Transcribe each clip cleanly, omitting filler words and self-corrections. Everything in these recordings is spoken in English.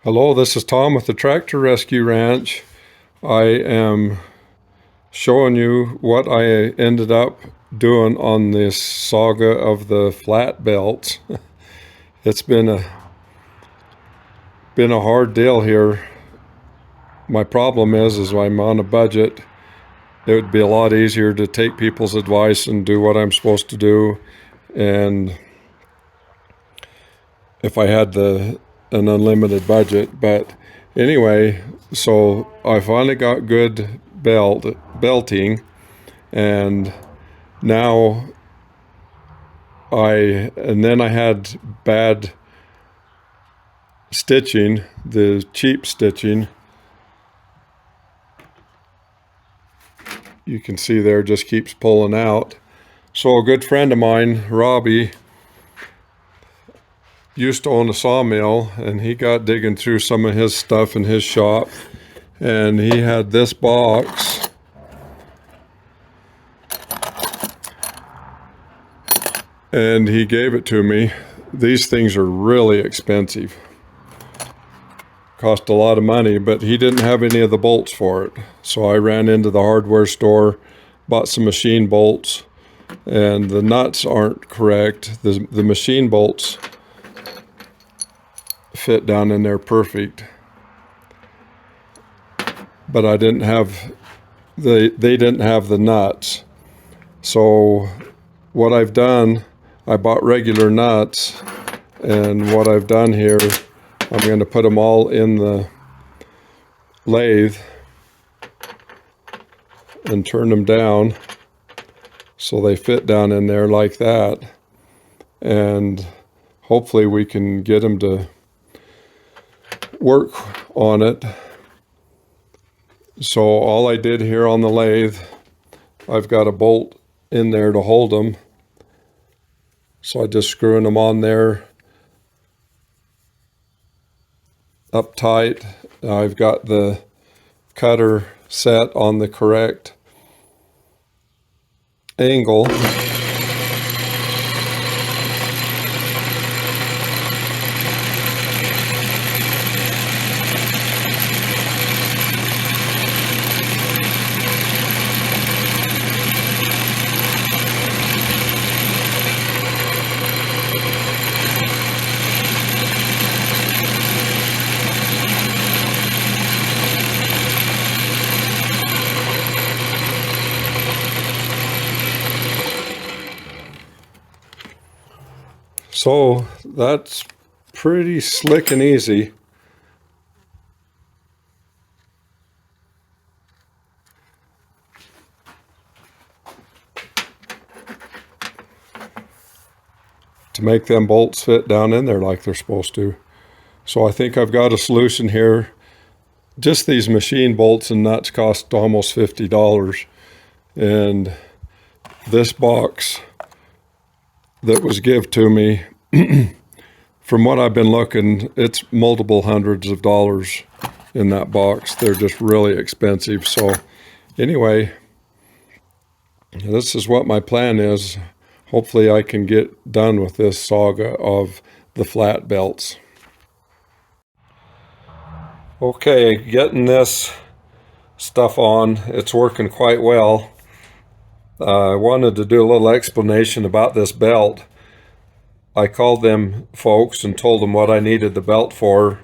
Hello, this is Tom with the Tractor Rescue Ranch. I am showing you what I ended up doing on this saga of the flat belts. It's been a hard deal here. My problem is I'm on a budget. It would be a lot easier to take people's advice and do what I'm supposed to do. And if I had an unlimited budget, but anyway, so I finally got good belting, and now and then I had bad stitching, the cheap stitching. You can see there just keeps pulling out. So a good friend of mine, Robbie, used to own a sawmill, and he got digging through some of his stuff in his shop, and he had this box, and he gave it to me. These things are really expensive, cost a lot of money, but he didn't have any of the bolts for it. So I ran into the hardware store, bought some machine bolts, and the nuts aren't correct. The machine bolts fit down in there perfect, but I didn't have they didn't have the nuts. So what I've done, I bought regular nuts, and what I've done here, I'm going to put them all in the lathe and turn them down so they fit down in there like that, and hopefully we can get them to work on it. So all I did here on the lathe, I've got a bolt in there to hold them, so I just screwing them on there up tight. I've got the cutter set on the correct angle. So that's pretty slick and easy. To make them bolts fit down in there like they're supposed to. So I think I've got a solution here. Just these machine bolts and nuts cost almost $50. And this box that was given to me, from what I've been looking, it's multiple hundreds of dollars in that box. They're just really expensive. So anyway, this is what my plan is. Hopefully I can get done with this saga of the flat belts. Okay, getting this stuff on, it's working quite well. I wanted to do a little explanation about this belt. I called them folks and told them what I needed the belt for,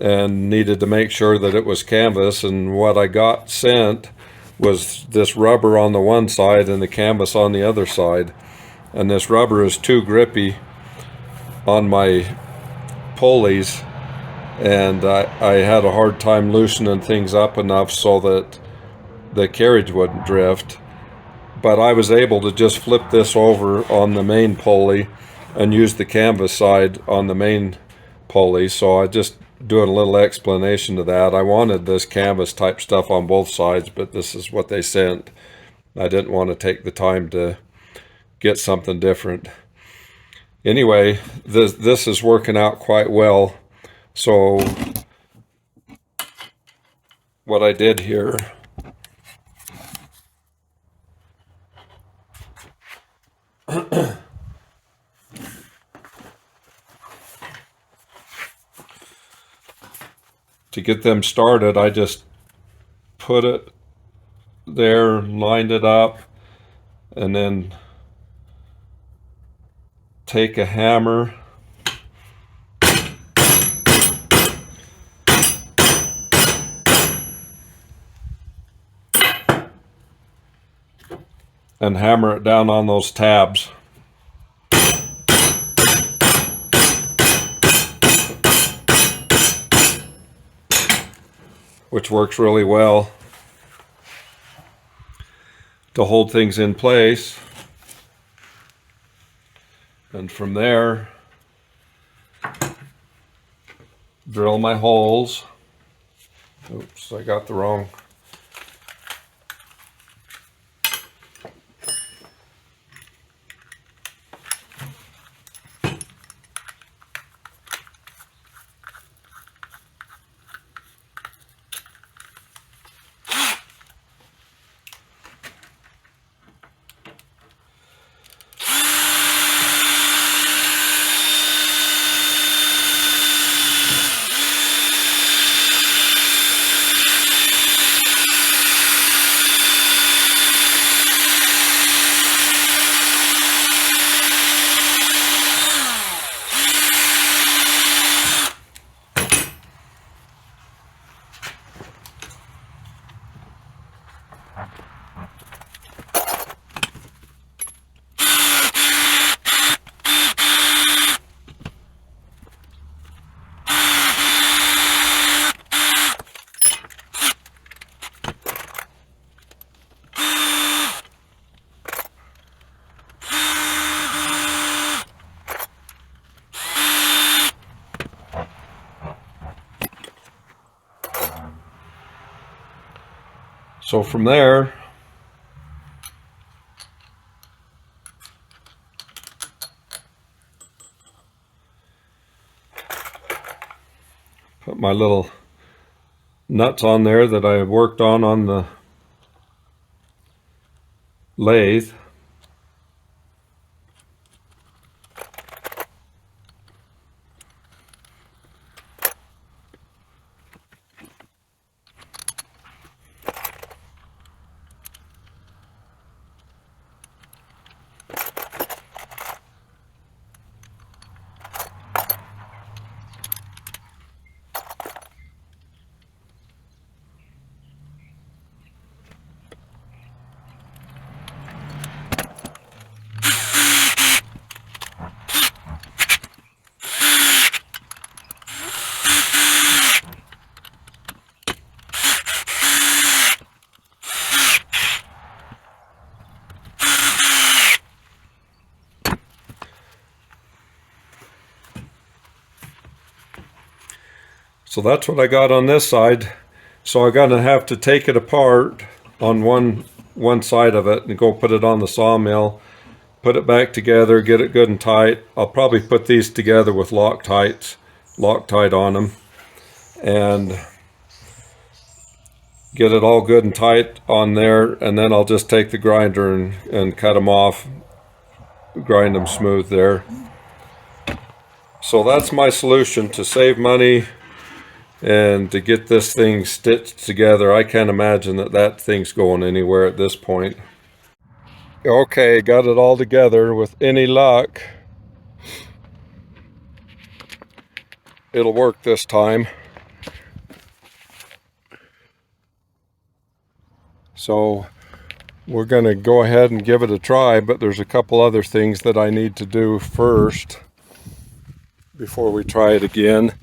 and needed to make sure that it was canvas, and what I got sent was this rubber on the one side and the canvas on the other side. And this rubber is too grippy on my pulleys, and I had a hard time loosening things up enough so that the carriage wouldn't drift. But I was able to just flip this over on the main pulley and use the canvas side on the main pulley. So I just doing a little explanation to that. I wanted this canvas type stuff on both sides, but this is what they sent. I didn't want to take the time to get something different. Anyway, this is working out quite well. So what I did here, to get them started, I just put it there, lined it up, and then take a hammer and hammer it down on those tabs. Which works really well to hold things in place. And from there, drill my holes. Oops, I got the wrong. So from there, put my little nuts on there that I worked on the lathe. So that's what I got on this side. So I'm gonna have to take it apart on one side of it and go put it on the sawmill, put it back together, get it good and tight. I'll probably put these together with Loctite on them, and get it all good and tight on there, and then I'll just take the grinder and cut them off, grind them smooth there. So that's my solution to save money and to get this thing stitched together. I can't imagine that thing's going anywhere at this point. Okay, got it all together. With any luck, it'll work this time. So we're going to go ahead and give it a try, but there's a couple other things that I need to do first before we try it again.